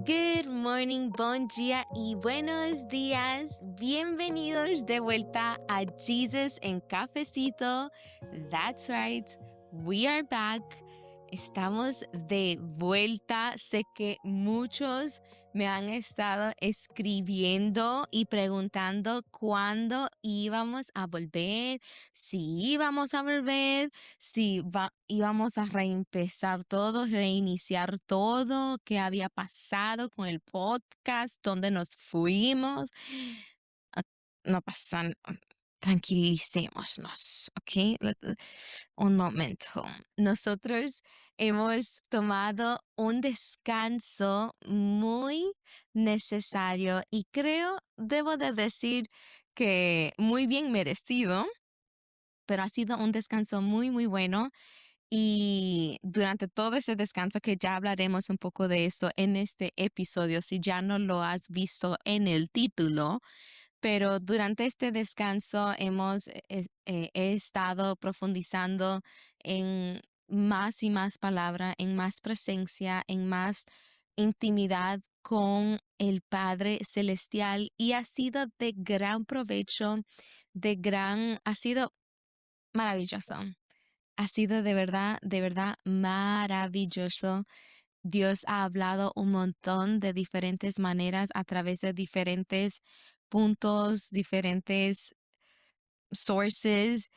Good morning, bon dia y buenos días. Bienvenidos de vuelta a Jesus en Cafecito. That's right, we are back. Estamos de vuelta. Sé que muchos me han estado escribiendo y preguntando cuándo íbamos a volver, si íbamos a volver, si íbamos a reempezar todo, reiniciar todo, qué había pasado con el podcast, dónde nos fuimos. Ah, No pasa, tranquilicémonos, ¿ok? Un momento. Nosotros hemos tomado un descanso muy necesario y debo de decir que muy bien merecido, pero ha sido un descanso muy, muy bueno. Y durante todo ese descanso, que ya hablaremos un poco de eso en este episodio, si ya no lo has visto en el título, pero durante este descanso he estado profundizando en más y más palabra, en más presencia, en más intimidad con el Padre Celestial, y ha sido de gran provecho, ha sido maravilloso. Ha sido de verdad maravilloso. Dios ha hablado un montón de diferentes maneras a través de diferentes puntos, diferentes sources,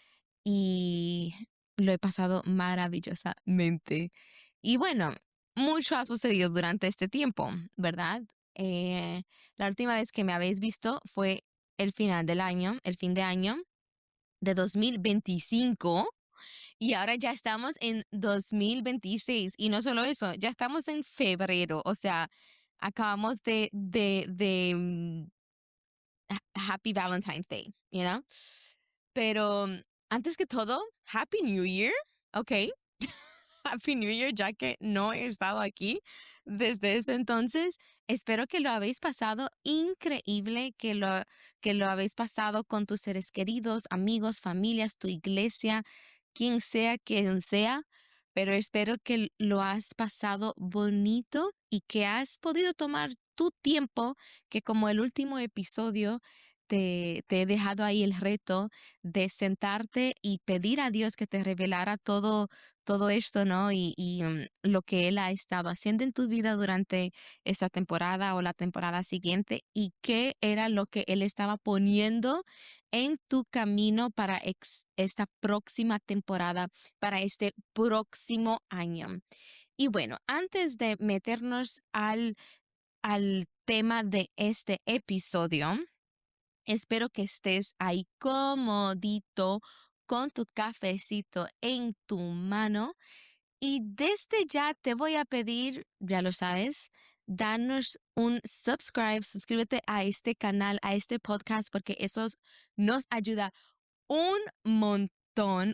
y lo he pasado maravillosamente. Y bueno, mucho ha sucedido durante este tiempo, ¿verdad? Eh, la última vez que me habéis visto fue el final del año, el fin de año de 2025. Y ahora ya estamos en 2026. Y no solo eso, ya estamos en febrero. O sea, acabamos Happy Valentine's Day, you know? Pero antes que todo, Happy New Year, ¿ok? Happy New Year, ya que no he estado aquí desde ese entonces. Espero que lo habéis pasado increíble, que lo habéis pasado con tus seres queridos, amigos, familias, tu iglesia, quien sea, pero espero que lo has pasado bonito y que has podido tomar tu tiempo, que como el último episodio te he dejado ahí el reto de sentarte y pedir a Dios que te revelara todo esto, ¿no? Lo que Él ha estado haciendo en tu vida durante esta temporada o la temporada siguiente, y qué era lo que Él estaba poniendo en tu camino para esta próxima temporada, para este próximo año. Y bueno, antes de meternos al tema de este episodio, espero que estés ahí comodito con tu cafecito en tu mano, y desde ya te voy a pedir, ya lo sabes, danos un subscribe, suscríbete a este canal, a este podcast, porque eso nos ayuda un montón,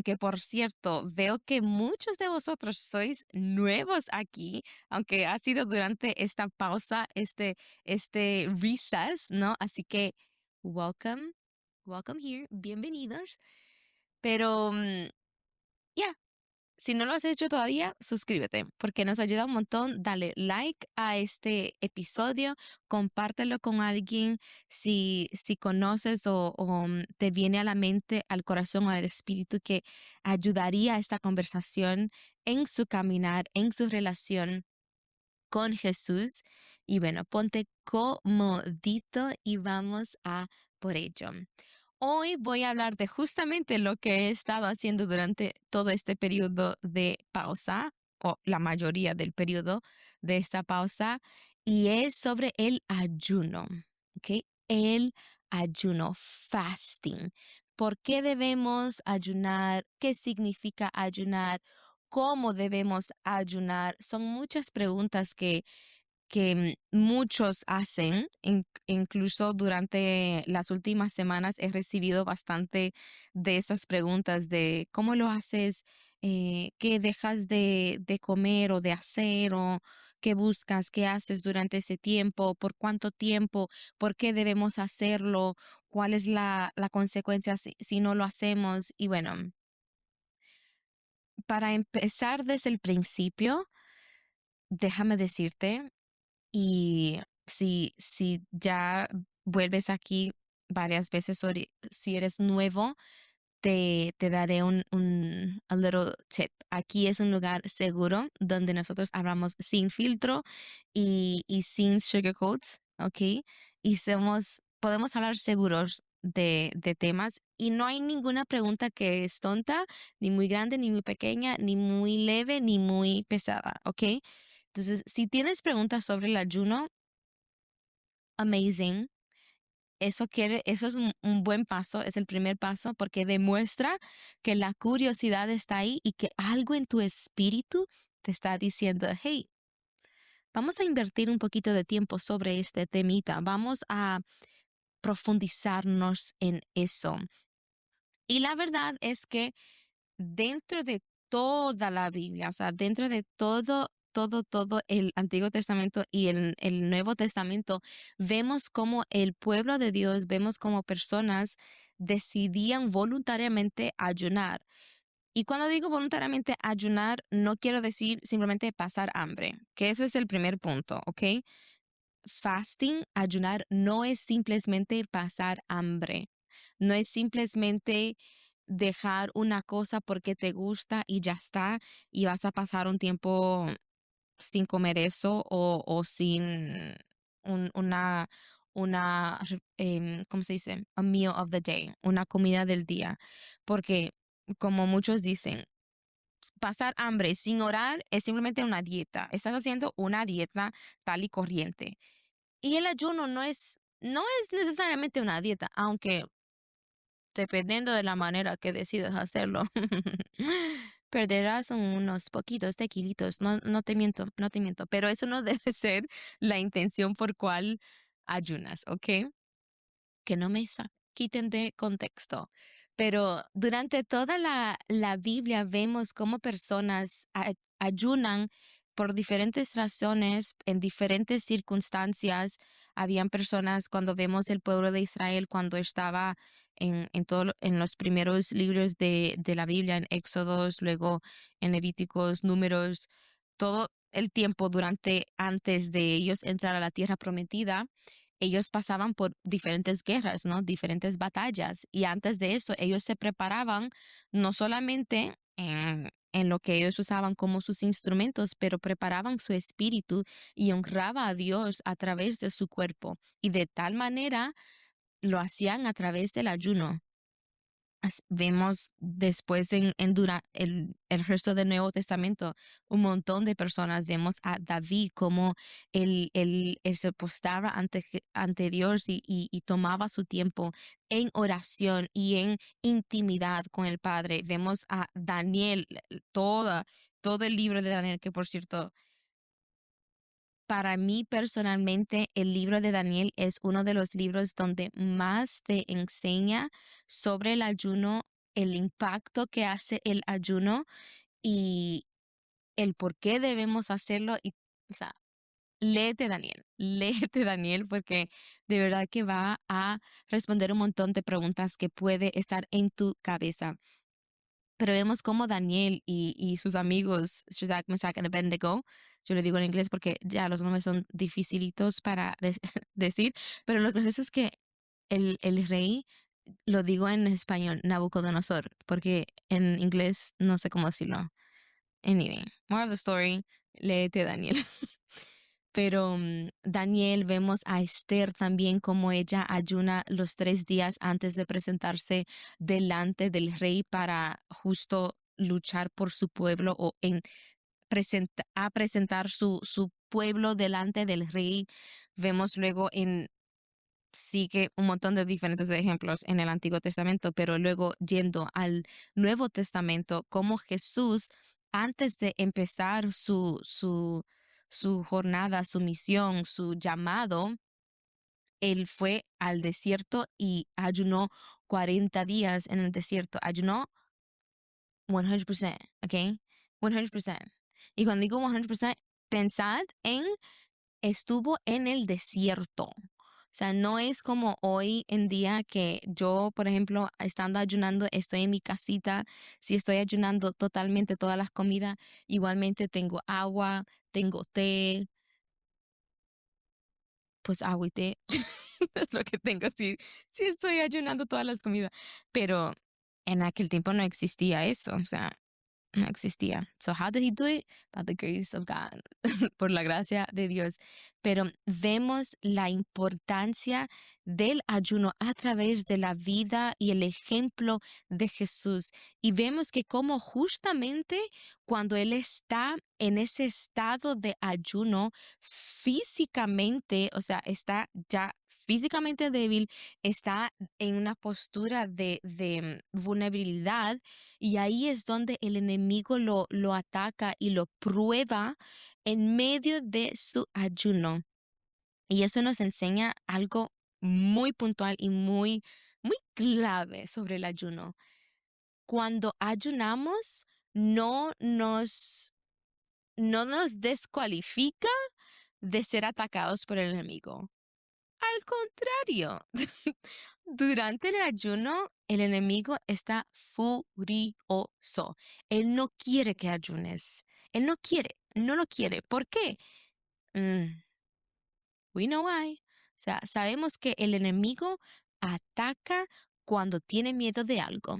que por cierto, veo que muchos de vosotros sois nuevos aquí, aunque ha sido durante esta pausa, este recess, ¿no? Así que, welcome, welcome here, bienvenidos. Pero, ya, si no lo has hecho todavía, suscríbete, porque nos ayuda un montón. Dale like a este episodio, compártelo con alguien si conoces o te viene a la mente, al corazón o al espíritu, que ayudaría a esta conversación en su caminar, en su relación con Jesús. Y bueno, ponte comodito y vamos a por ello. Hoy voy a hablar de justamente lo que he estado haciendo durante todo este periodo de pausa, o la mayoría del periodo de esta pausa, y es sobre el ayuno, ¿ok? El ayuno, fasting. ¿Por qué debemos ayunar? ¿Qué significa ayunar? ¿Cómo debemos ayunar? Son muchas preguntas que muchos hacen. Incluso durante las últimas semanas he recibido bastante de esas preguntas de cómo lo haces, qué dejas de comer o de hacer, o qué buscas, qué haces durante ese tiempo, por cuánto tiempo, por qué debemos hacerlo, cuál es la consecuencia si no lo hacemos. Y bueno, para empezar desde el principio, déjame decirte Y si ya vuelves aquí varias veces, o si eres nuevo, te daré a little tip. Aquí es un lugar seguro donde nosotros hablamos sin filtro y sin sugarcoats, ¿ok? Y podemos hablar seguros de temas y no hay ninguna pregunta que es tonta, ni muy grande, ni muy pequeña, ni muy leve, ni muy pesada, ¿ok? Entonces, si tienes preguntas sobre el ayuno, amazing. Eso es un buen paso, es el primer paso porque demuestra que la curiosidad está ahí y que algo en tu espíritu te está diciendo, hey, vamos a invertir un poquito de tiempo sobre este temita, vamos a profundizarnos en eso. Y la verdad es que dentro de toda la Biblia, o sea, dentro de todo el Antiguo Testamento y el Nuevo Testamento, vemos cómo el pueblo de Dios, vemos cómo personas decidían voluntariamente ayunar. Y cuando digo voluntariamente ayunar, no quiero decir simplemente pasar hambre, que ese es el primer punto, ¿ok? Fasting, ayunar, no es simplemente pasar hambre, no es simplemente dejar una cosa porque te gusta y ya está, y vas a pasar un tiempo sin comer eso o sin un- una, ¿cómo se dice? A meal of the day, una comida del día. Porque, como muchos dicen, pasar hambre sin orar es simplemente una dieta. Estás haciendo una dieta tal y corriente. Y el ayuno no es necesariamente una dieta, aunque dependiendo de la manera que decidas hacerlo, perderás unos poquitos de kilitos. No, no te miento, no te miento. Pero eso no debe ser la intención por cual ayunas, ¿ok? Que no me quiten de contexto. Pero durante toda la Biblia vemos cómo personas ayunan por diferentes razones, en diferentes circunstancias. Habían personas cuando vemos el pueblo de Israel, cuando estaba en los primeros libros de la Biblia, en Éxodos, luego en Levíticos, Números, todo el tiempo antes de ellos entrar a la tierra prometida ellos pasaban por diferentes guerras, ¿no? Diferentes batallas. Y antes de eso, ellos se preparaban no solamente en lo que ellos usaban como sus instrumentos, pero preparaban su espíritu y honraba a Dios a través de su cuerpo. Y de tal manera lo hacían a través del ayuno. Vemos después el resto del Nuevo Testamento un montón de personas. Vemos a David como él se postraba ante Dios y tomaba su tiempo en oración y en intimidad con el Padre. Vemos a Daniel, todo el libro de Daniel, que por cierto, para mí personalmente, el libro de Daniel es uno de los libros donde más te enseña sobre el ayuno, el impacto que hace el ayuno y el por qué debemos hacerlo. Y, o sea, léete Daniel, léete Daniel, porque de verdad que va a responder un montón de preguntas que puede estar en tu cabeza. Pero vemos cómo Daniel y sus amigos, Shadrach, Meshach y Abednego, yo le digo en inglés porque ya los nombres son dificilitos para decir, pero lo gracioso es que el rey, lo digo en español, Nabucodonosor, porque en inglés no sé cómo decirlo. Anyway, more of the story, léete Daniel. Pero Daniel, vemos a Esther también como ella ayuna los 3 días antes de presentarse delante del rey para justo luchar por su pueblo o a presentar su pueblo delante del rey. Vemos luego sigue un montón de diferentes ejemplos en el Antiguo Testamento, pero luego yendo al Nuevo Testamento, como Jesús, antes de empezar su jornada, su misión, su llamado, él fue al desierto y ayunó 40 días en el desierto. Ayunó 100%, ¿ok? 100%. Y cuando digo 100%, pensad en estuvo en el desierto. O sea, no es como hoy en día que yo, por ejemplo, estando ayunando, estoy en mi casita. Si estoy ayunando totalmente todas las comidas, igualmente tengo agua, tengo té, pues agua y té. Es lo que tengo, sí, sí estoy ayunando todas las comidas. Pero en aquel tiempo no existía eso, o sea, no existía. So how did he do it? By the grace of God, por la gracia de Dios. Pero vemos la importancia del ayuno a través de la vida y el ejemplo de Jesús. Y vemos que como justamente cuando Él está en ese estado de ayuno físicamente, o sea, está ya físicamente débil, está en una postura de vulnerabilidad, y ahí es donde el enemigo lo ataca y lo prueba en medio de su ayuno. Y eso nos enseña algo muy puntual y muy, muy clave sobre el ayuno. Cuando ayunamos, no nos, no nos descualifica de ser atacados por el enemigo. Al contrario, durante el ayuno, el enemigo está furioso. Él no quiere que ayunes. Él no quiere, no lo quiere. ¿Por qué? Mm, we know why. O sea, sabemos que el enemigo ataca cuando tiene miedo de algo,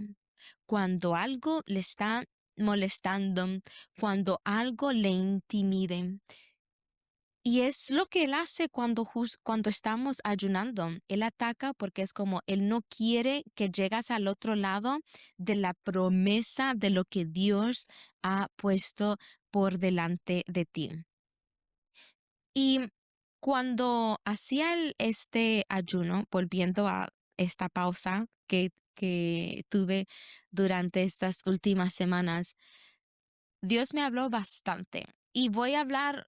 cuando algo le está molestando, cuando algo le intimide. Y es lo que él hace cuando estamos ayunando. Él ataca porque es como él no quiere que llegas al otro lado de la promesa de lo que Dios ha puesto por delante de ti. Y cuando hacía este ayuno, volviendo a esta pausa que tuve durante estas últimas semanas, Dios me habló bastante y voy a hablar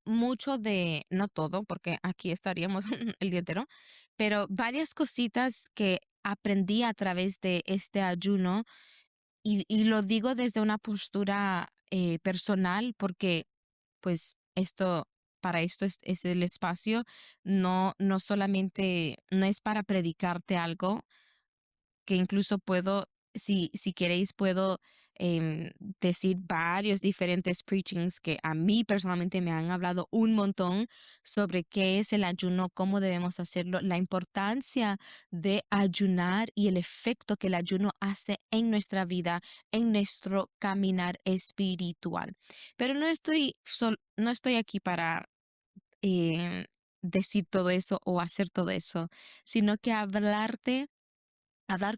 mucho de, no todo, porque aquí estaríamos el día entero, pero varias cositas que aprendí a través de este ayuno, y lo digo desde una postura personal porque pues para esto es el espacio, no solamente, no es para predicarte algo, que incluso puedo, si queréis, puedo em, decir varios diferentes preachings que a mí personalmente me han hablado un montón sobre qué es el ayuno, cómo debemos hacerlo, la importancia de ayunar y el efecto que el ayuno hace en nuestra vida, en nuestro caminar espiritual. Pero no estoy aquí para decir todo eso o hacer todo eso, sino que hablar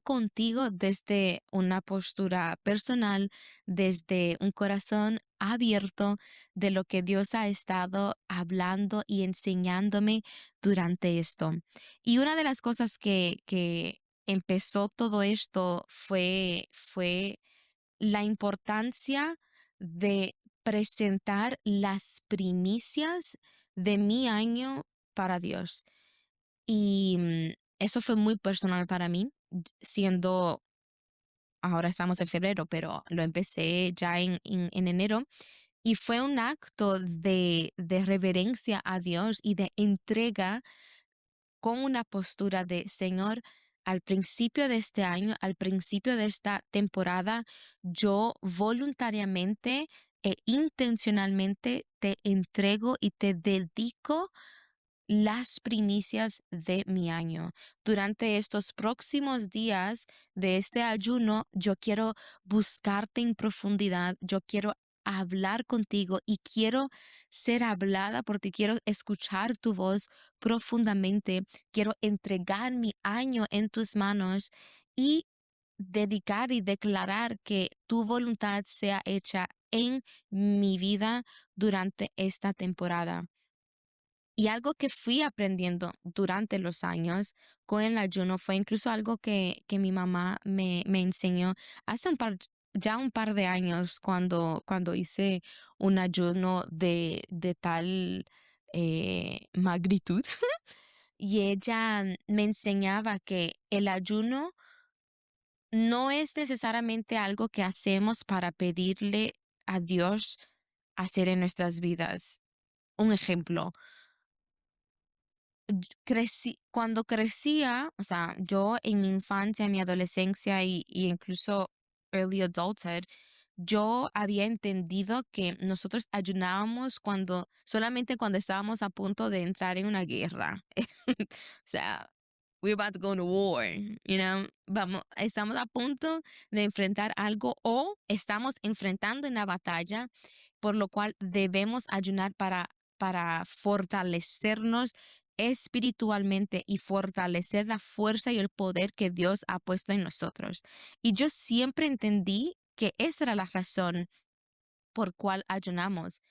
contigo desde una postura personal, desde un corazón abierto de lo que Dios ha estado hablando y enseñándome durante esto. Y una de las cosas que empezó todo esto fue la importancia de presentar las primicias de mi año para Dios. Y eso fue muy personal para mí, siendo, ahora estamos en febrero, pero lo empecé ya en enero. Y fue un acto de reverencia a Dios y de entrega con una postura de Señor. Al principio de este año, al principio de esta temporada, yo voluntariamente e intencionalmente te entrego y te dedico las primicias de mi año. Durante estos próximos días de este ayuno, yo quiero buscarte en profundidad, yo quiero hablar contigo y quiero ser hablada por ti, quiero escuchar tu voz profundamente, quiero entregar mi año en tus manos y dedicar y declarar que tu voluntad sea hecha en mi vida durante esta temporada. Y algo que fui aprendiendo durante los años con el ayuno fue incluso algo que mi mamá me enseñó hace ya un par de años cuando hice un ayuno de tal magnitud. Y ella me enseñaba que el ayuno no es necesariamente algo que hacemos para pedirle a Dios hacer en nuestras vidas. Un ejemplo, cuando crecía, o sea, yo en mi infancia, mi adolescencia y incluso early adulthood, yo había entendido que nosotros ayunábamos solamente cuando estábamos a punto de entrar en una guerra. O sea, we're about to go to war, estamos a punto de enfrentar algo o estamos enfrentando una batalla, por lo cual debemos ayunar para fortalecernos espiritualmente y fortalecer la fuerza y el poder que Dios ha puesto en nosotros. Y yo siempre entendí que esa era la razón por cual ayunamos.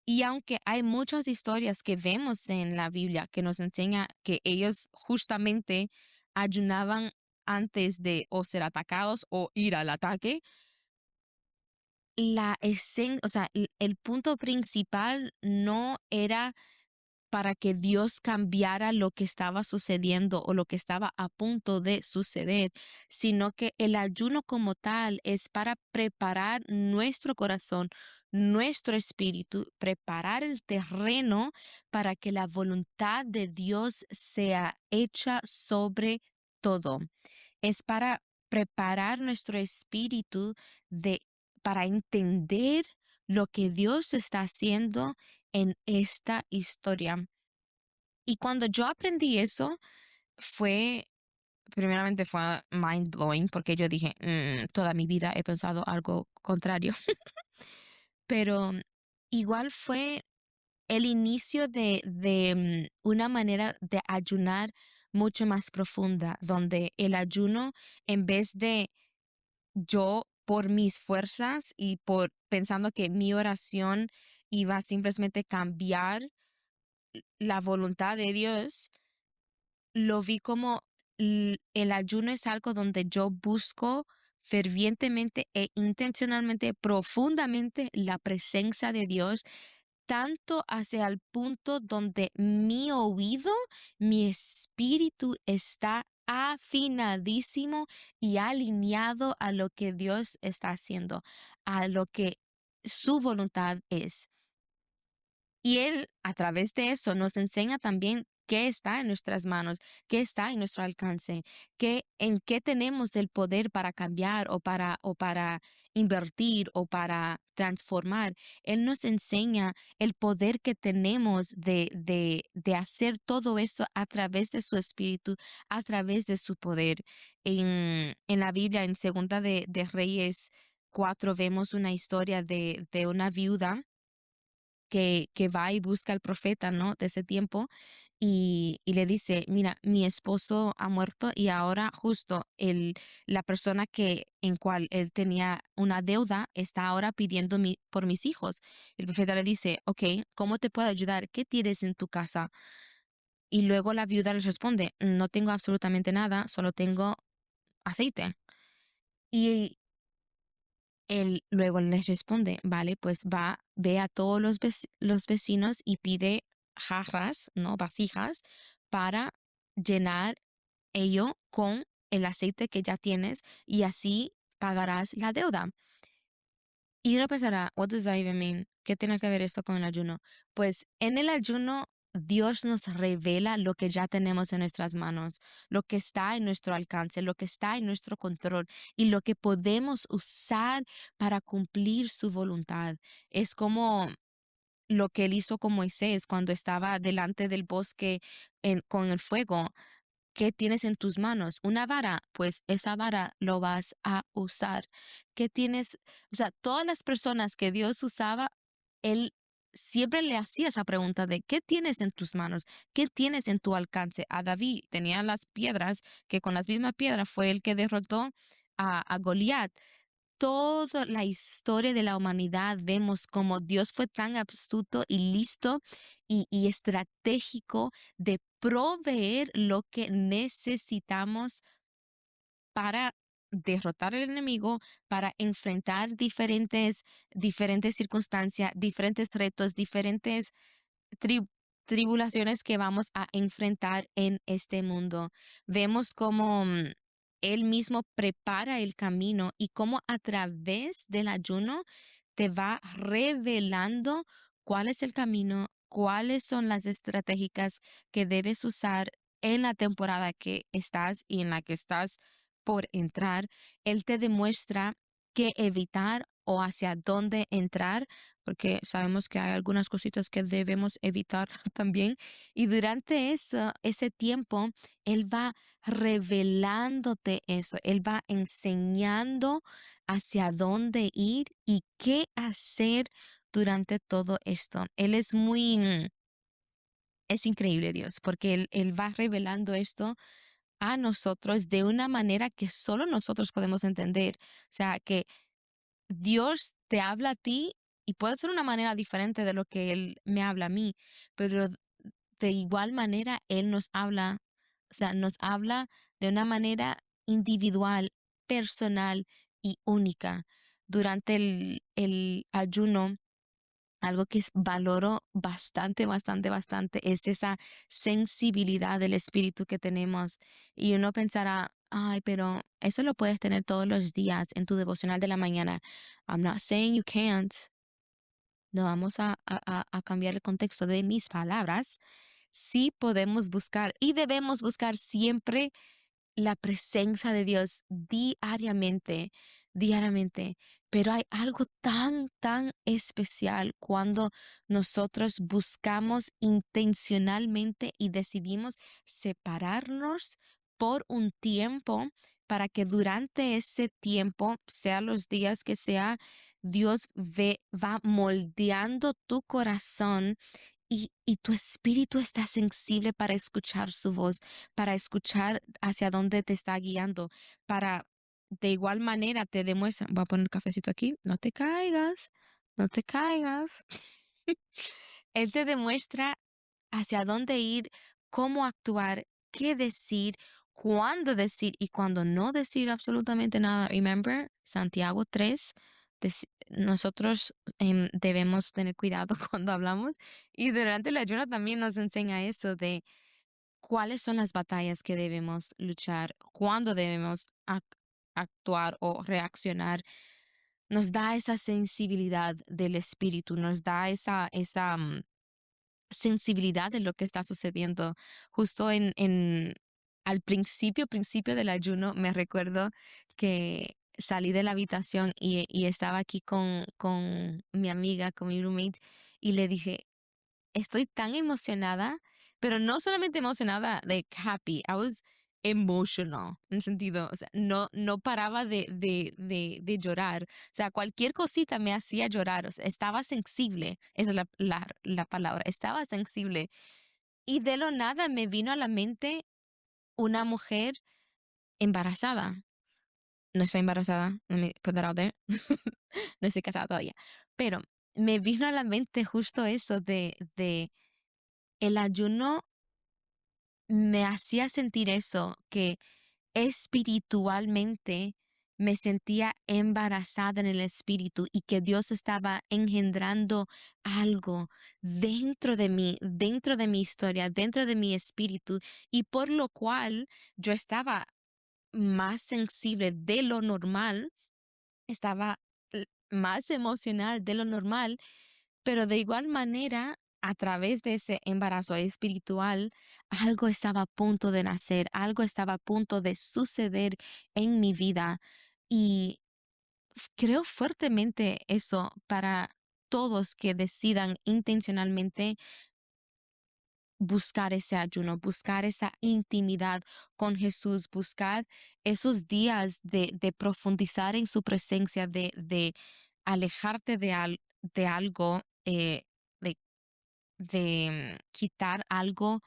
Y aunque hay muchas historias que vemos en la Biblia que nos enseña que ellos justamente ayunaban antes de o ser atacados o ir al ataque, o sea, el punto principal no era para que Dios cambiara lo que estaba sucediendo o lo que estaba a punto de suceder, sino que el ayuno como tal es para preparar nuestro corazón, nuestro espíritu, preparar el terreno para que la voluntad de Dios sea hecha sobre todo. Es para preparar nuestro espíritu de, para entender lo que Dios está haciendo en esta historia. Y cuando yo aprendí eso, fue, primeramente fue mind blowing, porque yo dije, toda mi vida he pensado algo contrario." Pero igual fue el inicio de una manera de ayunar mucho más profunda, donde el ayuno, en vez de yo por mis fuerzas y por pensando que mi oración iba a simplemente cambiar la voluntad de Dios, lo vi como el ayuno es algo donde yo busco fervientemente e intencionalmente, profundamente la presencia de Dios, tanto hacia el punto donde mi oído, mi espíritu está afinadísimo y alineado a lo que Dios está haciendo, a lo que su voluntad es. Y Él, a través de eso, nos enseña también qué está en nuestras manos, qué está en nuestro alcance, en qué tenemos el poder para cambiar o para invertir o para transformar. Él nos enseña el poder que tenemos de hacer todo eso a través de su espíritu, a través de su poder. En la Biblia, en Segunda de Reyes 4, vemos una historia de una viuda que va y busca al profeta, ¿no? De ese tiempo y le dice, mira, mi esposo ha muerto y ahora justo la persona en cual él tenía una deuda está ahora pidiendo por mis hijos. El profeta le dice, ok, ¿cómo te puedo ayudar? ¿Qué tienes en tu casa? Y luego la viuda le responde, no tengo absolutamente nada, solo tengo aceite. Y él luego les responde, vale, pues ve a todos los vecinos y pide jarras, ¿no? Vasijas para llenar ello con el aceite que ya tienes y así pagarás la deuda. Y uno pensará, what does that even mean? ¿Qué tiene que ver eso con el ayuno? Pues en el ayuno Dios nos revela lo que ya tenemos en nuestras manos, lo que está en nuestro alcance, lo que está en nuestro control y lo que podemos usar para cumplir su voluntad. Es como lo que él hizo con Moisés cuando estaba delante del bosque con el fuego. ¿Qué tienes en tus manos? Una vara, pues esa vara lo vas a usar. ¿Qué tienes? O sea, todas las personas que Dios usaba, Él siempre le hacía esa pregunta de ¿qué tienes en tus manos? ¿Qué tienes en tu alcance? A David tenía las piedras, que con las mismas piedras fue el que derrotó a Goliat. Toda la historia de la humanidad vemos como Dios fue tan astuto y listo y estratégico de proveer lo que necesitamos para derrotar al enemigo, para enfrentar diferentes circunstancias, diferentes retos, diferentes tri- tribulaciones que vamos a enfrentar en este mundo. Vemos cómo Él mismo prepara el camino y cómo a través del ayuno te va revelando cuál es el camino, cuáles son las estratégicas que debes usar en la temporada que estás y en la que estás por entrar. Él te demuestra qué evitar o hacia dónde entrar, porque sabemos que hay algunas cositas que debemos evitar también. Y durante ese tiempo, Él va revelándote eso, Él va enseñando hacia dónde ir y qué hacer durante todo esto. Él es es increíble Dios, porque Él va revelando esto a nosotros de una manera que solo nosotros podemos entender. O sea, que Dios te habla a ti y puede ser una manera diferente de lo que Él me habla a mí, pero de igual manera Él nos habla, o sea, nos habla de una manera individual, personal y única. Durante el ayuno, algo que valoro bastante, bastante, bastante es esa sensibilidad del espíritu que tenemos. Y uno pensará, ay, pero eso lo puedes tener todos los días en tu devocional de la mañana. I'm not saying you can't. No vamos a cambiar el contexto de mis palabras. Sí podemos buscar y debemos buscar siempre la presencia de Dios diariamente, diariamente. Pero hay algo tan, tan especial cuando nosotros buscamos intencionalmente y decidimos separarnos por un tiempo para que durante ese tiempo, sea los días que sea, va moldeando tu corazón y tu espíritu está sensible para escuchar su voz, para escuchar hacia dónde te está guiando, para de igual manera te demuestra, voy a poner cafecito aquí, no te caigas, no te caigas. Él te demuestra hacia dónde ir, cómo actuar, qué decir, cuándo decir y cuándo no decir absolutamente nada. Remember, Santiago 3, nosotros debemos tener cuidado cuando hablamos y durante el ayuno también nos enseña eso de cuáles son las batallas que debemos luchar, cuándo debemos actuar o reaccionar. Nos da esa sensibilidad del espíritu, nos da esa sensibilidad de lo que está sucediendo. Justo al principio del ayuno, me recuerdo que salí de la habitación y estaba aquí con mi amiga, con mi roommate, y le dije, estoy tan emocionada, pero no solamente emocionada, like happy, I was emotional, en sentido, o sea, no paraba de llorar, o sea, cualquier cosita me hacía llorar, o sea, estaba sensible, esa es la palabra, estaba sensible, y de lo nada me vino a la mente una mujer embarazada. No estoy embarazada, let me put that out there. No estoy casada todavía, pero me vino a la mente justo eso de el ayuno me hacía sentir eso, que espiritualmente me sentía embarazada en el espíritu y que Dios estaba engendrando algo dentro de mi historia, dentro de mi espíritu, y por lo cual yo estaba más sensible de lo normal, estaba más emocional de lo normal, pero de igual manera, a través de ese embarazo espiritual, algo estaba a punto de nacer, algo estaba a punto de suceder en mi vida. Y creo fuertemente eso para todos que decidan intencionalmente buscar ese ayuno, buscar esa intimidad con Jesús, buscar esos días de profundizar en su presencia, de alejarte de algo, de, quitar algo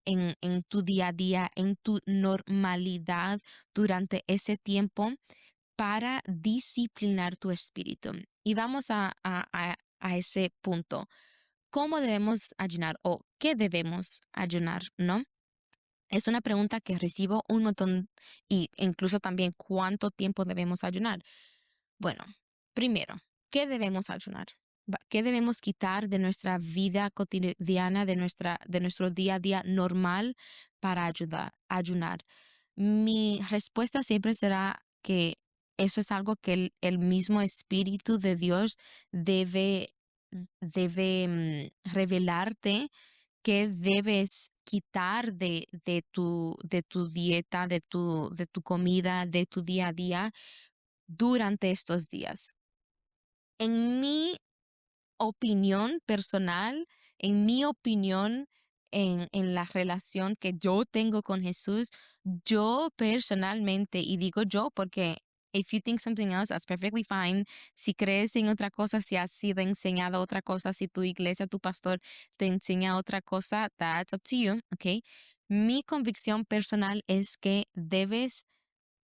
en tu día a día, en tu normalidad durante ese tiempo para disciplinar tu espíritu. Y vamos a ese punto. ¿Cómo debemos ayunar o qué debemos ayunar, no? Es una pregunta que recibo un montón y incluso también cuánto tiempo debemos ayunar. Bueno, primero, ¿qué debemos ayunar? ¿Qué debemos quitar de nuestra vida cotidiana, de nuestro día a día normal para ayunar? Mi respuesta siempre será que eso es algo que el mismo Espíritu de Dios debe, debe revelarte que debes quitar de tu dieta, de tu comida, de tu día a día durante estos días. En mi opinión personal, en mi opinión, en la relación que yo tengo con Jesús, yo personalmente, y digo yo porque if you think something else, that's perfectly fine. Si crees en otra cosa, si has sido enseñado otra cosa, si tu iglesia, tu pastor te enseña otra cosa, that's up to you, ¿ok? Mi convicción personal es que debes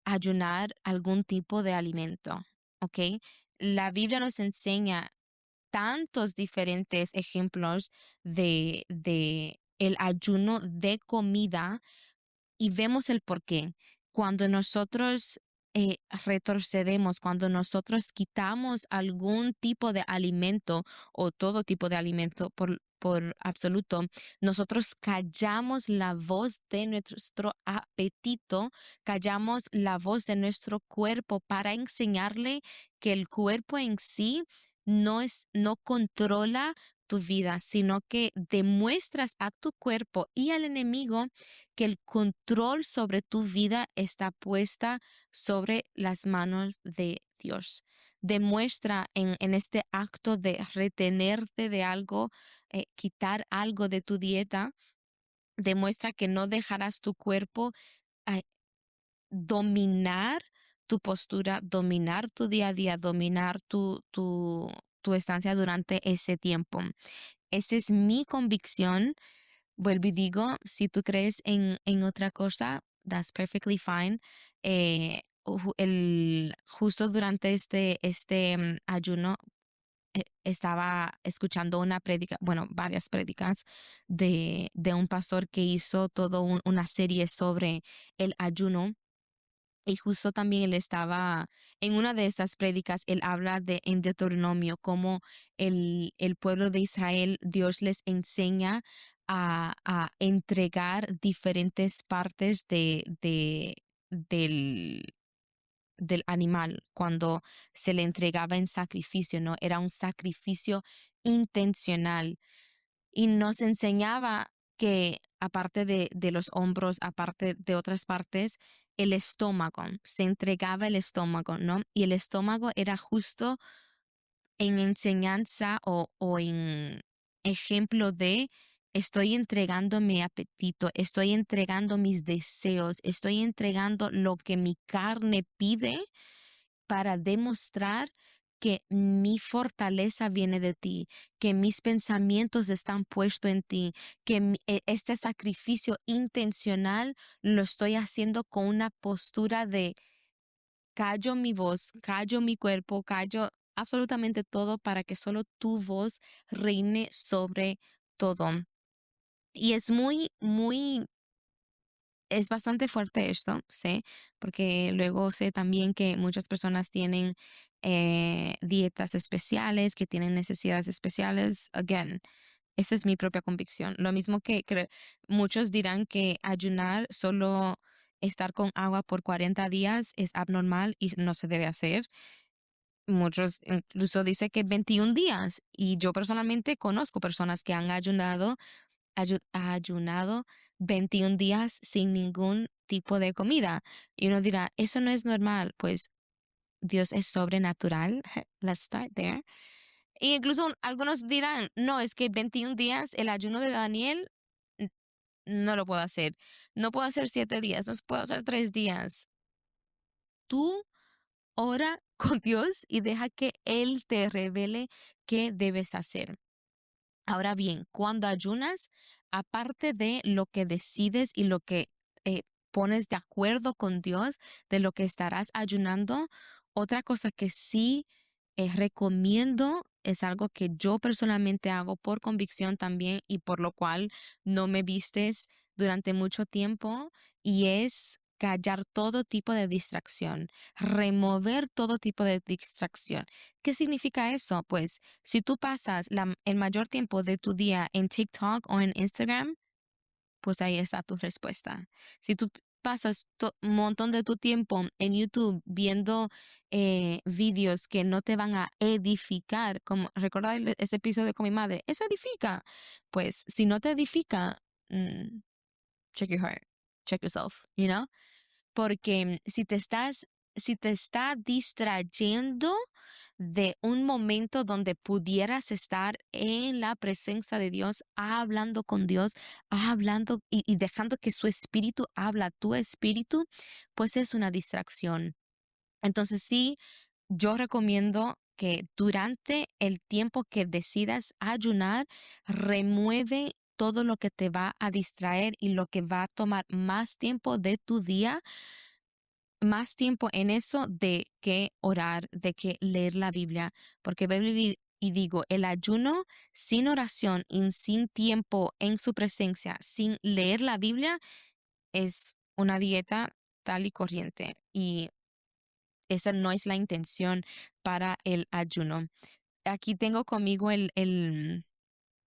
ayunar algún tipo de alimento, ¿ok? La Biblia nos enseña tantos diferentes ejemplos de el ayuno de comida y vemos el porqué. Cuando nosotros retrocedemos, cuando nosotros quitamos algún tipo de alimento o todo tipo de alimento por absoluto, nosotros callamos la voz de nuestro apetito, callamos la voz de nuestro cuerpo para enseñarle que el cuerpo en sí no controla tu vida, sino que demuestras a tu cuerpo y al enemigo que el control sobre tu vida está puesta sobre las manos de Dios. Demuestra en este acto de retenerte de algo, quitar algo de tu dieta, demuestra que no dejarás tu cuerpo eh, dominar tu postura, dominar tu día a día, dominar tu estancia durante ese tiempo. Esa es mi convicción. Vuelvo y digo, si tú crees en otra cosa, that's perfectly fine. Justo durante este ayuno, estaba escuchando una prédica, bueno, varias prédicas de un pastor que hizo toda una serie sobre el ayuno. Y justo también él estaba, en una de estas prédicas, él habla en Deuteronomio, cómo el pueblo de Israel, Dios les enseña a entregar diferentes partes del, del animal cuando se le entregaba en sacrificio, ¿no? Era un sacrificio intencional y nos enseñaba que aparte de los hombros, aparte de otras partes, el estómago, se entregaba el estómago, ¿no? Y el estómago era justo en enseñanza o en ejemplo de estoy entregando mi apetito, estoy entregando mis deseos, estoy entregando lo que mi carne pide para demostrar que mi fortaleza viene de ti, que mis pensamientos están puestos en ti, que este sacrificio intencional lo estoy haciendo con una postura de callo mi voz, callo mi cuerpo, callo absolutamente todo para que solo tu voz reine sobre todo. Y es es bastante fuerte esto, sé, porque luego sé también que muchas personas tienen dietas especiales, que tienen necesidades especiales. Again, esa es mi propia convicción. Lo mismo que muchos dirán que ayunar, solo estar con agua por 40 días es abnormal y no se debe hacer. Muchos incluso dicen que 21 días y yo personalmente conozco personas que han ayunado 21 días sin ningún tipo de comida. Y uno dirá, eso no es normal. Pues Dios es sobrenatural. Let's start there. Y incluso algunos dirán, no, es que 21 días, el ayuno de Daniel, n- no lo puedo hacer. No puedo hacer 7 días, no puedo hacer 3 días. Tú ora con Dios y deja que Él te revele qué debes hacer. Ahora bien, cuando ayunas, aparte de lo que decides y lo que pones de acuerdo con Dios de lo que estarás ayunando, otra cosa que sí recomiendo es algo que yo personalmente hago por convicción también y por lo cual no me vistes durante mucho tiempo y es callar todo tipo de distracción, remover todo tipo de distracción. ¿Qué significa eso? Pues si tú pasas el mayor tiempo de tu día en TikTok o en Instagram, pues ahí está tu respuesta. Si tú pasas un montón de tu tiempo en YouTube viendo vídeos que no te van a edificar, como recordar ese episodio con mi madre, eso edifica. Pues si no te edifica, check your heart, check yourself, you know? Porque si te estás si te está distrayendo de un momento donde pudieras estar en la presencia de Dios, hablando con Dios, hablando y dejando que su espíritu habla a tu espíritu, pues es una distracción. Entonces sí, yo recomiendo que durante el tiempo que decidas ayunar, remueve todo lo que te va a distraer y lo que va a tomar más tiempo de tu día, más tiempo en eso de que orar, de que leer la Biblia, porque y digo, el ayuno sin oración y sin tiempo en su presencia, sin leer la Biblia, es una dieta tal y corriente y esa no es la intención para el ayuno. Aquí tengo conmigo el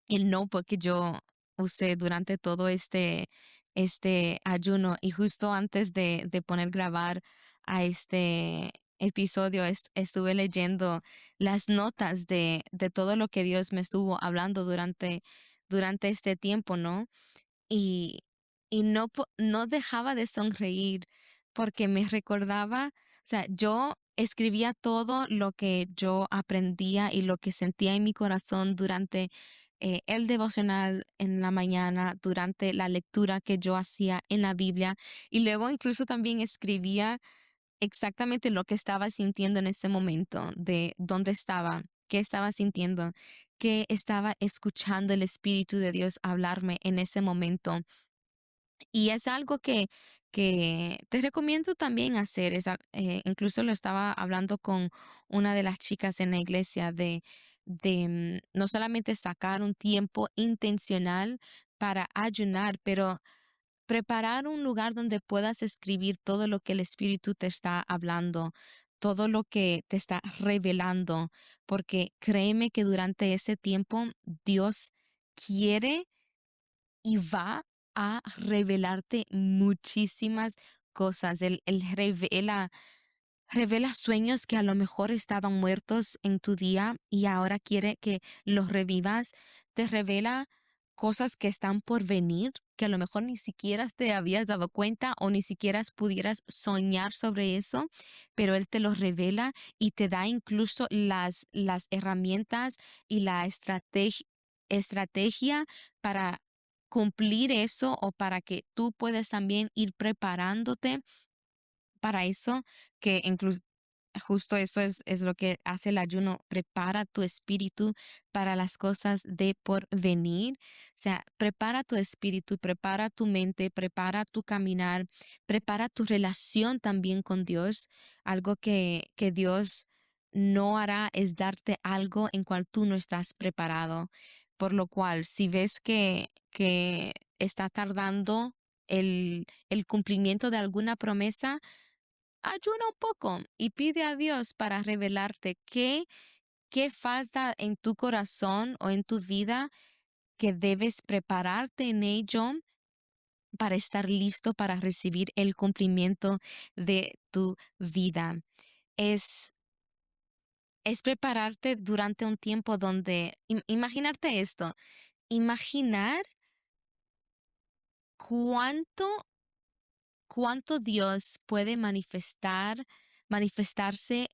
notebook que yo usé durante todo este ayuno y justo antes de poner grabar a este episodio estuve leyendo las notas de todo lo que Dios me estuvo hablando durante este tiempo, ¿no? Y, y no dejaba de sonreír porque me recordaba, o sea, yo escribía todo lo que yo aprendía y lo que sentía en mi corazón durante el devocional en la mañana, durante la lectura que yo hacía en la Biblia y luego incluso también escribía exactamente lo que estaba sintiendo en ese momento, de dónde estaba, qué estaba sintiendo, qué estaba escuchando el Espíritu de Dios hablarme en ese momento. Y es algo que te recomiendo también hacer. Incluso lo estaba hablando con una de las chicas en la iglesia de no solamente sacar un tiempo intencional para ayunar, pero preparar un lugar donde puedas escribir todo lo que el Espíritu te está hablando, todo lo que te está revelando, porque créeme que durante ese tiempo Dios quiere y va a revelarte muchísimas cosas. Él revela sueños que a lo mejor estaban muertos en tu día y ahora quiere que los revivas. Te revela cosas que están por venir, que a lo mejor ni siquiera te habías dado cuenta o ni siquiera pudieras soñar sobre eso, pero Él te los revela y te da incluso las herramientas y la estrategia para cumplir eso o para que tú puedas también ir preparándote para eso, que incluso justo eso es lo que hace el ayuno, prepara tu espíritu para las cosas de por venir. O sea, prepara tu espíritu, prepara tu mente, prepara tu caminar, prepara tu relación también con Dios. Algo que Dios no hará es darte algo en cual tú no estás preparado. Por lo cual, si ves que está tardando el cumplimiento de alguna promesa, ayuna un poco y pide a Dios para revelarte qué falta en tu corazón o en tu vida que debes prepararte en ello para estar listo para recibir el cumplimiento de tu vida. Es, es prepararte durante un tiempo donde, imaginarte esto, imaginar cuánto Dios puede manifestarse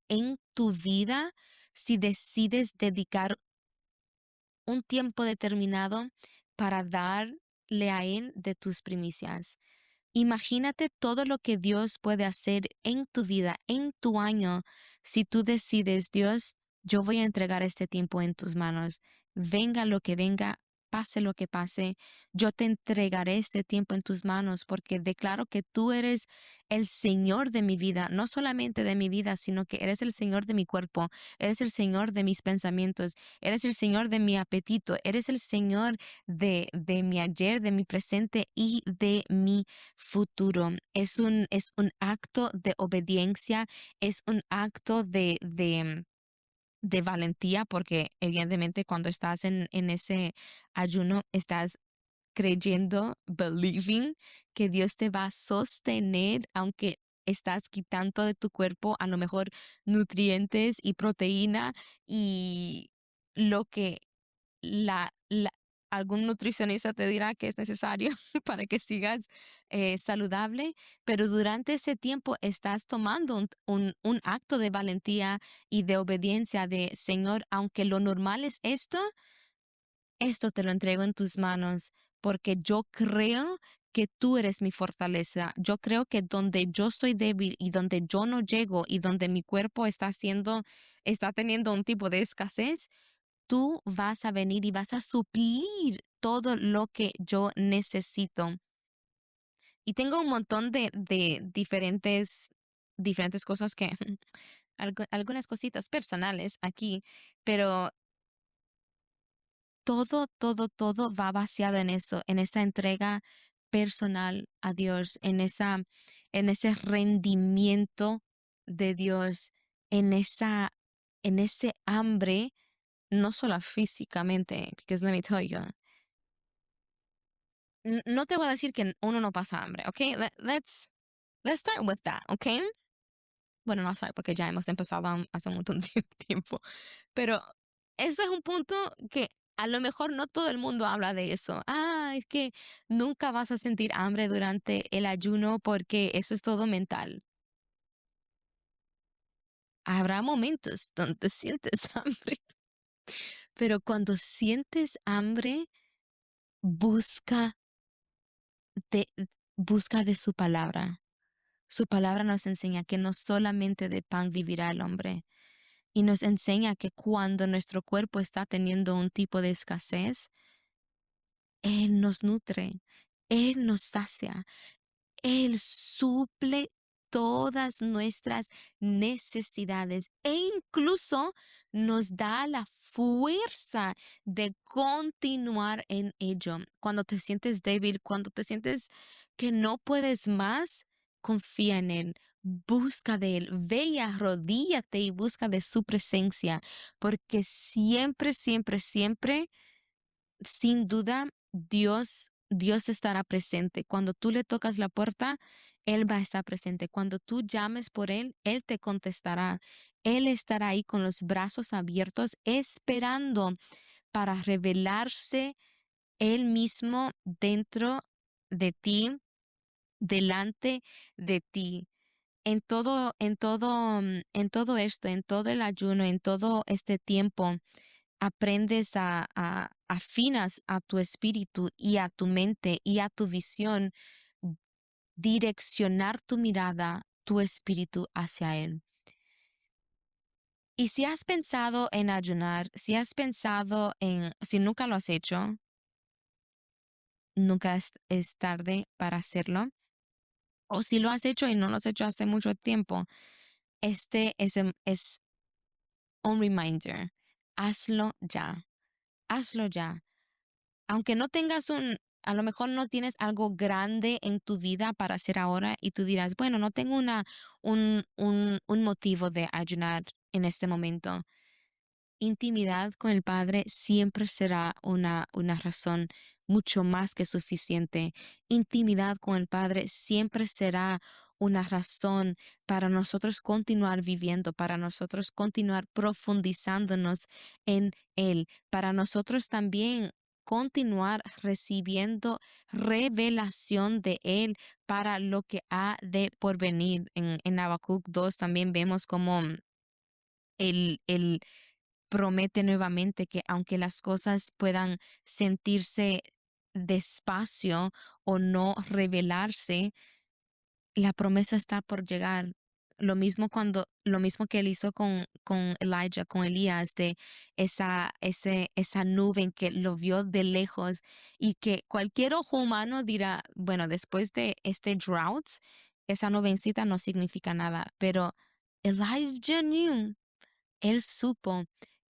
en tu vida si decides dedicar un tiempo determinado para darle a Él de tus primicias. Imagínate todo lo que Dios puede hacer en tu vida, en tu año, si tú decides, Dios, yo voy a entregar este tiempo en tus manos. Venga lo que venga, pase lo que pase, yo te entregaré este tiempo en tus manos porque declaro que tú eres el Señor de mi vida, no solamente de mi vida, sino que eres el Señor de mi cuerpo, eres el Señor de mis pensamientos, eres el Señor de mi apetito, eres el Señor de mi ayer, de mi presente y de mi futuro. Es un acto de obediencia, es un acto de valentía, porque evidentemente cuando estás en ese ayuno, estás creyendo, believing, que Dios te va a sostener, aunque estás quitando de tu cuerpo a lo mejor nutrientes y proteína y lo que la algún nutricionista te dirá que es necesario para que sigas saludable, pero durante ese tiempo estás tomando un acto de valentía y de obediencia de Señor, aunque lo normal es esto te lo entrego en tus manos, porque yo creo que tú eres mi fortaleza. Yo creo que donde yo soy débil y donde yo no llego y donde mi cuerpo está teniendo un tipo de escasez, tú vas a venir y vas a suplir todo lo que yo necesito. Y tengo un montón de diferentes cosas que, algunas cositas personales aquí, pero todo va vaciado en eso, en esa entrega personal a Dios, en ese rendimiento de Dios, en en ese hambre, no solo físicamente, because let me tell you, no te voy a decir que uno no pasa hambre, ¿ok? Let's start with that, ¿ok? Bueno, no sé, porque ya hemos empezado hace un montón de tiempo, pero eso es un punto que a lo mejor no todo el mundo habla de eso. Ah, es que nunca vas a sentir hambre durante el ayuno porque eso es todo mental. Habrá momentos donde sientes hambre, pero cuando sientes hambre, busca de, busca de su palabra. Su palabra nos enseña que no solamente de pan vivirá el hombre, y nos enseña que cuando nuestro cuerpo está teniendo un tipo de escasez, Él nos nutre, Él nos sacia, Él suple todas nuestras necesidades e incluso nos da la fuerza de continuar en ello. Cuando te sientes débil, cuando te sientes que no puedes más, confía en Él. Busca de Él, ve y arrodíllate y busca de su presencia, porque siempre, sin duda, Dios estará presente. Cuando tú le tocas la puerta, Él va a estar presente. Cuando tú llames por Él, Él te contestará. Él estará ahí con los brazos abiertos, esperando para revelarse Él mismo dentro de ti, delante de ti. En todo esto, en todo el ayuno, en todo este tiempo, aprendes afinas a tu espíritu y a tu mente y a tu visión, direccionar tu mirada, tu espíritu hacia Él. Y si has pensado en ayunar, si has pensado si nunca lo has hecho, nunca es tarde para hacerlo. O si lo has hecho y no lo has hecho hace mucho tiempo, este es un reminder. Hazlo ya. Hazlo ya. Aunque no tengas a lo mejor no tienes algo grande en tu vida para hacer ahora y tú dirás, bueno, no tengo un motivo de ayunar en este momento. Intimidad con el Padre siempre será una razón mucho más que suficiente. Intimidad con el Padre siempre será una razón para nosotros continuar viviendo, para nosotros continuar profundizándonos en Él, para nosotros también continuar recibiendo revelación de Él para lo que ha de porvenir. En Habacuc 2 también vemos como el promete nuevamente que aunque las cosas puedan sentirse despacio o no revelarse, la promesa está por llegar. Lo mismo que él hizo con Elijah, con Elías, de esa nube que lo vio de lejos y que cualquier ojo humano dirá, bueno, después de este drought, esa nubencita no significa nada, pero Elijah knew, él supo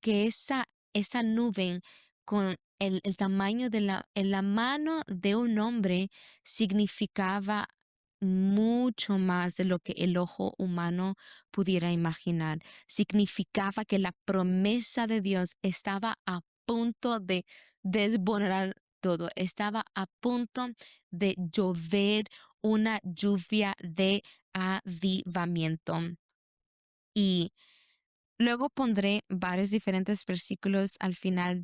que esa nube con el tamaño en la mano de un hombre significaba mucho más de lo que el ojo humano pudiera imaginar. Significaba que la promesa de Dios estaba a punto de desboronar todo, estaba a punto de llover una lluvia de avivamiento. Y luego pondré varios diferentes versículos al final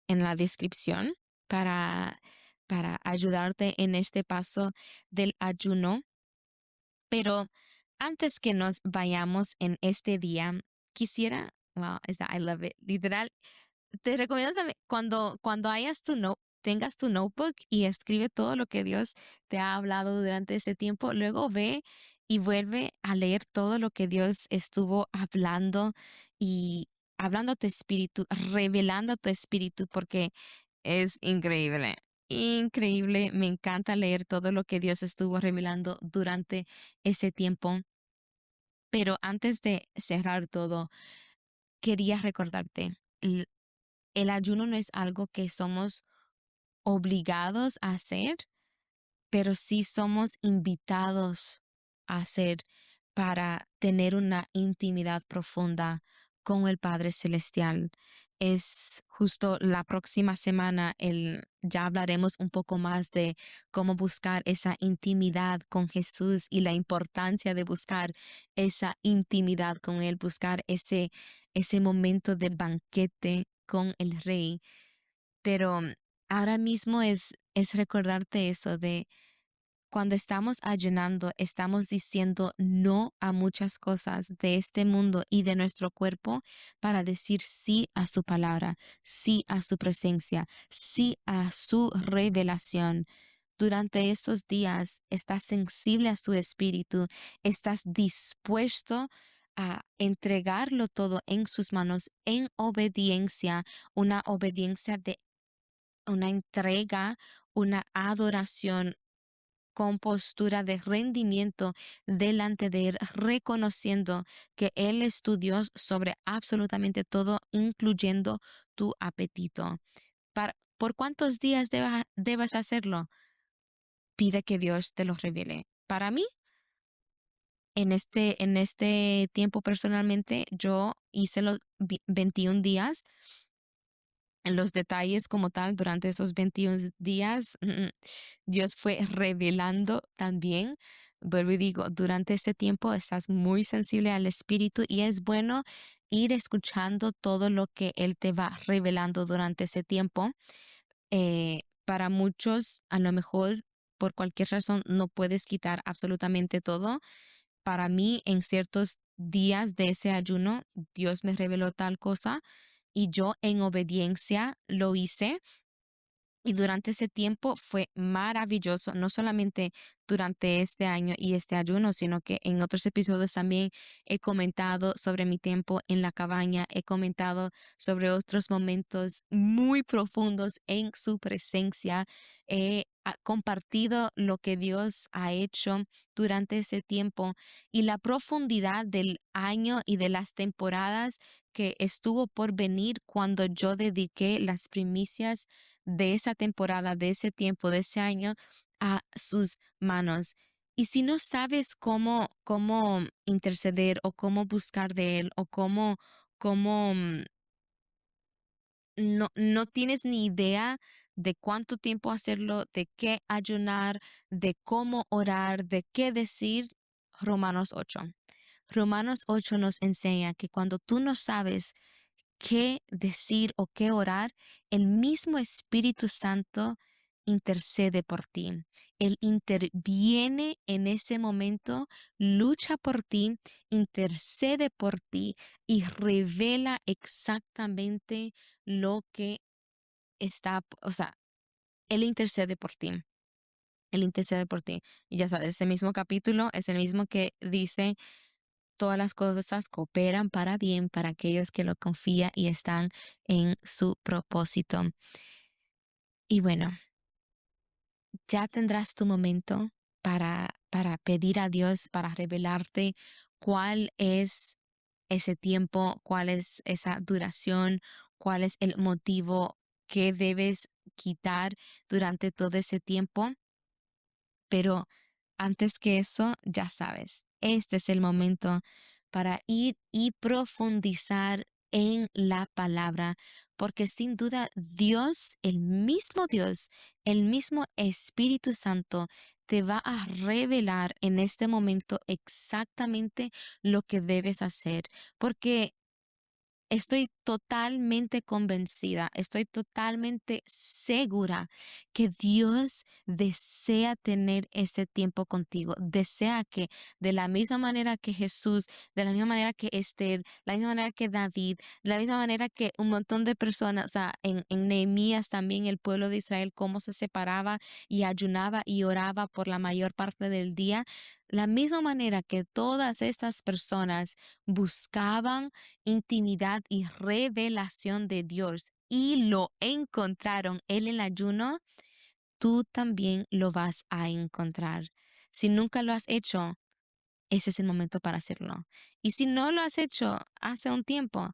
en la descripción para, para ayudarte en este paso del ayuno. Pero antes que nos vayamos en este día, quisiera, wow, I love it. Literal, te recomiendo también cuando tengas tu notebook y escribe todo lo que Dios te ha hablado durante ese tiempo, luego ve y vuelve a leer todo lo que Dios estuvo hablando y hablando a tu espíritu, revelando a tu espíritu, porque es increíble. Increíble, me encanta leer todo lo que Dios estuvo revelando durante ese tiempo. Pero antes de cerrar todo, quería recordarte, el ayuno no es algo que somos obligados a hacer, pero sí somos invitados a hacer para tener una intimidad profunda con el Padre Celestial. Es justo la próxima semana, ya hablaremos un poco más de cómo buscar esa intimidad con Jesús y la importancia de buscar esa intimidad con Él, buscar ese momento de banquete con el Rey. Pero ahora mismo es recordarte eso de cuando estamos ayunando, estamos diciendo no a muchas cosas de este mundo y de nuestro cuerpo para decir sí a su palabra, sí a su presencia, sí a su revelación. Durante estos días estás sensible a su espíritu, estás dispuesto a entregarlo todo en sus manos en obediencia, una obediencia de una entrega, una adoración con postura de rendimiento delante de Él, reconociendo que Él es tu Dios sobre absolutamente todo, incluyendo tu apetito. ¿Por cuántos días debas hacerlo? Pide que Dios te lo revele. Para mí, en este tiempo personalmente, yo hice los 21 días. En los detalles como tal, durante esos 21 días, Dios fue revelando también. Vuelvo y digo, durante ese tiempo estás muy sensible al espíritu y es bueno ir escuchando todo lo que Él te va revelando durante ese tiempo. Para muchos, a lo mejor, por cualquier razón, no puedes quitar absolutamente todo. Para mí, en ciertos días de ese ayuno, Dios me reveló tal cosa y yo en obediencia lo hice. Y durante ese tiempo fue maravilloso, no solamente durante este año y este ayuno, sino que en otros episodios también he comentado sobre mi tiempo en la cabaña, he comentado sobre otros momentos muy profundos en su presencia, he compartido lo que Dios ha hecho durante ese tiempo y la profundidad del año y de las temporadas que estuvo por venir cuando yo dediqué las primicias de esa temporada, de ese tiempo, de ese año a sus manos. Y si no sabes cómo interceder o cómo buscar de él o cómo no tienes ni idea de cuánto tiempo hacerlo, de qué ayunar, de cómo orar, de qué decir, Romanos 8. Romanos 8 nos enseña que cuando tú no sabes qué decir o qué orar, el mismo Espíritu Santo intercede por ti. Él interviene en ese momento, lucha por ti, intercede por ti y revela exactamente lo que o sea, Él intercede por ti. Él intercede por ti. Y ya sabes, ese mismo capítulo es el mismo que dice todas las cosas cooperan para bien para aquellos que lo confían y están en su propósito. Y bueno, ya tendrás tu momento para pedir a Dios, para revelarte cuál es ese tiempo, cuál es esa duración, cuál es el motivo que debes quitar durante todo ese tiempo. Pero antes que eso, ya sabes, este es el momento para ir y profundizar en la palabra, porque sin duda Dios, el mismo Espíritu Santo, te va a revelar en este momento exactamente lo que debes hacer, porque estoy totalmente convencida, estoy totalmente segura que Dios desea tener este tiempo contigo. Desea que de la misma manera que Jesús, de la misma manera que Esther, la misma manera que David, de la misma manera que un montón de personas, o sea, en Nehemías también el pueblo de Israel, cómo se separaba y ayunaba y oraba por la mayor parte del día. La misma manera que todas estas personas buscaban intimidad y revelación de Dios y lo encontraron él en el ayuno, tú también lo vas a encontrar. Si nunca lo has hecho, ese es el momento para hacerlo. Y si no lo has hecho hace un tiempo,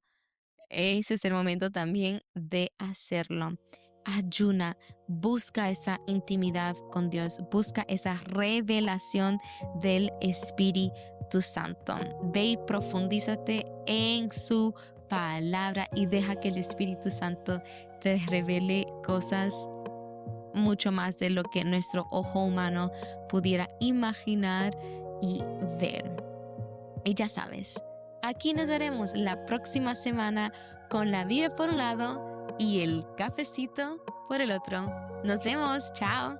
ese es el momento también de hacerlo. Ayuna, busca esa intimidad con Dios, busca esa revelación del Espíritu Santo. Ve y profundízate en su palabra y deja que el Espíritu Santo te revele cosas mucho más de lo que nuestro ojo humano pudiera imaginar y ver. Y ya sabes, aquí nos veremos la próxima semana con la Biblia por un lado y el cafecito por el otro. Nos vemos, chao.